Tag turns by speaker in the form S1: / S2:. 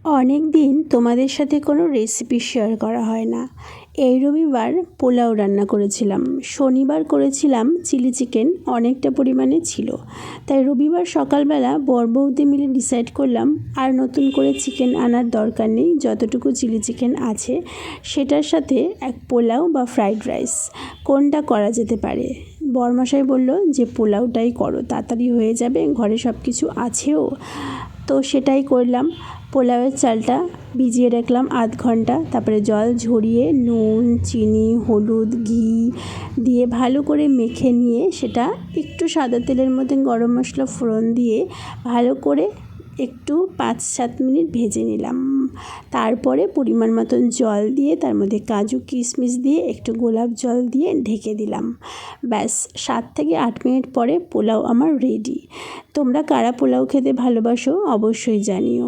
S1: অনেক দিন তোমাদের সাথে কোনো রেসিপি শেয়ার করা হয় না। এই রবিবার পোলাও রান্না করেছিলাম। শনিবার করেছিলাম চিলি চিকেন, অনেকটা পরিমাণে ছিল। তাই রবিবার সকালবেলা বর বউদি মিলে ডিসাইড করলাম আর নতুন করে চিকেন আনার দরকার নেই, যতটুকু চিলি চিকেন আছে সেটার সাথে এক পোলাও বা ফ্রাইড রাইস কোনটা করা যেতে পারে। বরমশাই বলল যে পোলাওটাই করো, তাড়াতাড়ি হয়ে যাবে, ঘরে সব কিছু আছেও। তো সেটাই করলাম। পোলাওয়ের চালটা ভিজিয়ে রাখলাম আধ ঘন্টা, তারপরে জল ঝরিয়ে নুন, চিনি, হলুদ, ঘি দিয়ে ভালো করে মেখে নিয়ে সেটা একটু সাদা তেলের মধ্যে গরম মশলা ফোড়ন দিয়ে ভালো করে একটু 5-7 মিনিট ভেজে নিলাম। তারপরে পরিমাণ মতন জল দিয়ে তার মধ্যে কাজু কিশমিশ দিয়ে একটু গোলাপ জল দিয়ে ঢেকে দিলাম। ব্যাস 7 থেকে 8 মিনিট পরে পোলাও আমার রেডি। তোমরা কারা পোলাও খেতে ভালোবাসো অবশ্যই জানিও।